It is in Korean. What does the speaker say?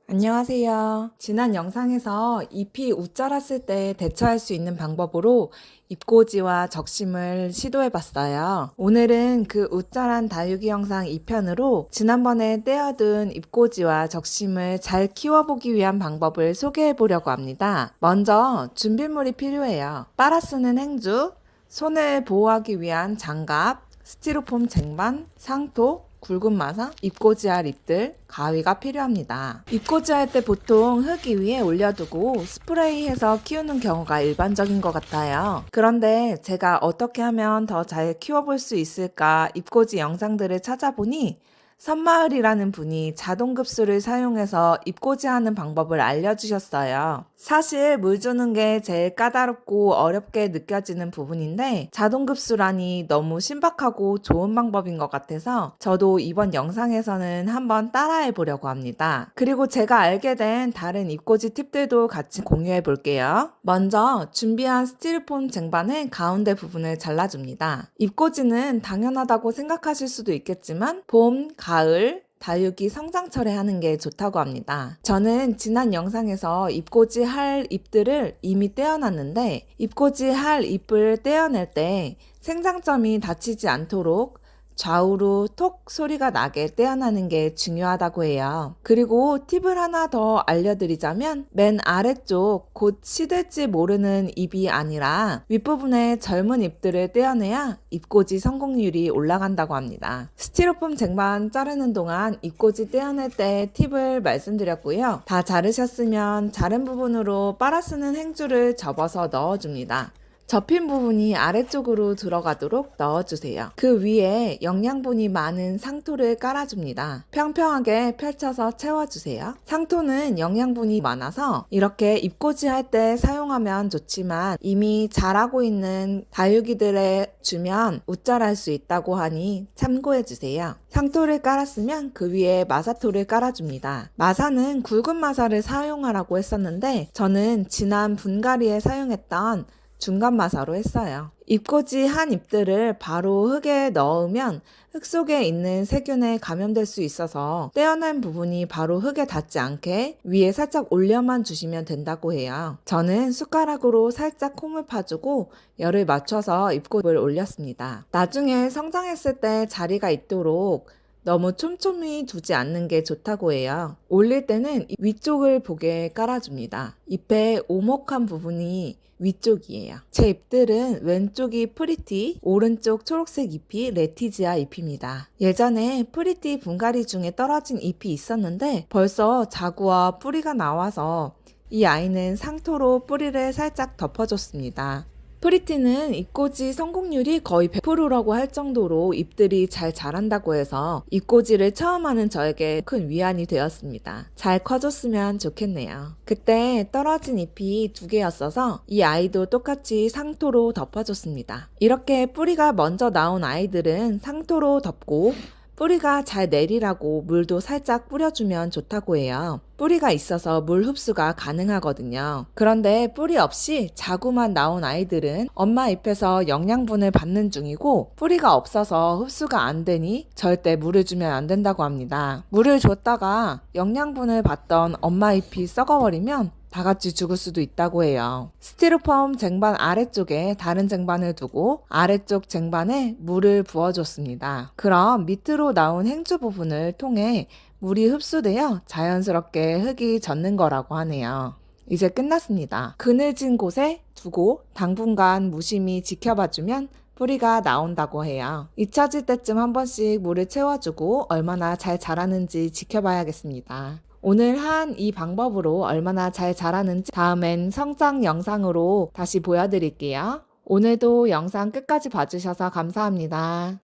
안녕하세요. 지난 영상에서 잎이 웃자랐을 때 대처할 수 있는 방법으로 잎꽂이와 적심을 시도해봤어요. 오늘은 그 웃자란 다육이 영상 2편으로 지난번에 떼어둔 잎꽂이와 적심을 잘 키워보기 위한 방법을 소개해보려고 합니다. 먼저 준비물이 필요해요. 빨아 쓰는 행주, 손을 보호하기 위한 장갑, 스티로폼 쟁반, 상토, 굵은 마사, 잎꽂이할 잎들, 가위가 필요합니다. 잎꽂이할 때 보통 흙 위에 올려두고 스프레이해서 키우는 경우가 일반적인 것 같아요. 그런데 제가 어떻게 하면 더 잘 키워볼 수 있을까 잎꽂이 영상들을 찾아보니 선마을이라는 분이 자동급수를 사용해서 잎꽂이하는 방법을 알려주셨어요. 사실 물 주는 게 제일 까다롭고 어렵게 느껴지는 부분인데 자동급수라니 너무 신박하고 좋은 방법인 것 같아서 저도 이번 영상에서는 한번 따라해 보려고 합니다. 그리고 제가 알게 된 다른 잎꽂이 팁들도 같이 공유해 볼게요. 먼저 준비한 스티로폼 쟁반의 가운데 부분을 잘라줍니다. 잎꽂이는 당연하다고 생각하실 수도 있겠지만 봄, 가을, 다육이 성장철에 하는 게 좋다고 합니다. 저는 지난 영상에서 잎꽂이 할 잎들을 이미 떼어놨는데 잎꽂이 할 잎을 떼어낼 때 생장점이 다치지 않도록 좌우로 톡 소리가 나게 떼어나는 게 중요하다고 해요. 그리고 팁을 하나 더 알려드리자면 맨 아래쪽 곧 시들지 모르는 잎이 아니라 윗부분에 젊은 잎들을 떼어내야 잎꽂이 성공률이 올라간다고 합니다. 스티로폼 쟁반 자르는 동안 잎꽂이 떼어낼 때 팁을 말씀드렸고요. 다 자르셨으면 자른 부분으로 빨아 쓰는 행주를 접어서 넣어줍니다. 접힌 부분이 아래쪽으로 들어가도록 넣어주세요. 그 위에 영양분이 많은 상토를 깔아줍니다. 평평하게 펼쳐서 채워주세요. 상토는 영양분이 많아서 이렇게 잎꽂이 할 때 사용하면 좋지만 이미 자라고 있는 다육이들에 주면 웃자랄 수 있다고 하니 참고해주세요. 상토를 깔았으면 그 위에 마사토를 깔아줍니다. 마사는 굵은 마사를 사용하라고 했었는데 저는 지난 분갈이에 사용했던 중간 마사로 했어요. 잎꽂이 한 잎들을 바로 흙에 넣으면 흙 속에 있는 세균에 감염될 수 있어서 떼어낸 부분이 바로 흙에 닿지 않게 위에 살짝 올려만 주시면 된다고 해요. 저는 숟가락으로 살짝 홈을 파주고 열을 맞춰서 잎꽃을 올렸습니다. 나중에 성장했을 때 자리가 있도록 너무 촘촘히 두지 않는 게 좋다고 해요. 올릴 때는 위쪽을 보게 깔아줍니다. 잎의 오목한 부분이 위쪽이에요. 제 잎들은 왼쪽이 프리티, 오른쪽 초록색 잎이 레티지아 잎입니다. 예전에 프리티 분갈이 중에 떨어진 잎이 있었는데 벌써 자구와 뿌리가 나와서 이 아이는 상토로 뿌리를 살짝 덮어줬습니다. 프리티는 잎꽂이 성공률이 거의 100%라고 할 정도로 잎들이 잘 자란다고 해서 잎꽂이를 처음 하는 저에게 큰 위안이 되었습니다. 잘 커졌으면 좋겠네요. 그때 떨어진 잎이 2개였어서 이 아이도 똑같이 상토로 덮어줬습니다. 이렇게 뿌리가 먼저 나온 아이들은 상토로 덮고 뿌리가 잘 내리라고 물도 살짝 뿌려주면 좋다고 해요. 뿌리가 있어서 물 흡수가 가능하거든요. 그런데 뿌리 없이 자구만 나온 아이들은 엄마 잎에서 영양분을 받는 중이고 뿌리가 없어서 흡수가 안 되니 절대 물을 주면 안 된다고 합니다. 물을 줬다가 영양분을 받던 엄마 잎이 썩어버리면 다 같이 죽을 수도 있다고 해요. 스티로폼 쟁반 아래쪽에 다른 쟁반을 두고 아래쪽 쟁반에 물을 부어줬습니다. 그럼 밑으로 나온 행주 부분을 통해 물이 흡수되어 자연스럽게 흙이 젖는 거라고 하네요. 이제 끝났습니다. 그늘진 곳에 두고 당분간 무심히 지켜봐주면 뿌리가 나온다고 해요. 잊혀질 때쯤 한 번씩 물을 채워주고 얼마나 잘 자라는지 지켜봐야겠습니다. 오늘 한 이 방법으로 얼마나 잘 자라는지 다음엔 성장 영상으로 다시 보여드릴게요. 오늘도 영상 끝까지 봐주셔서 감사합니다.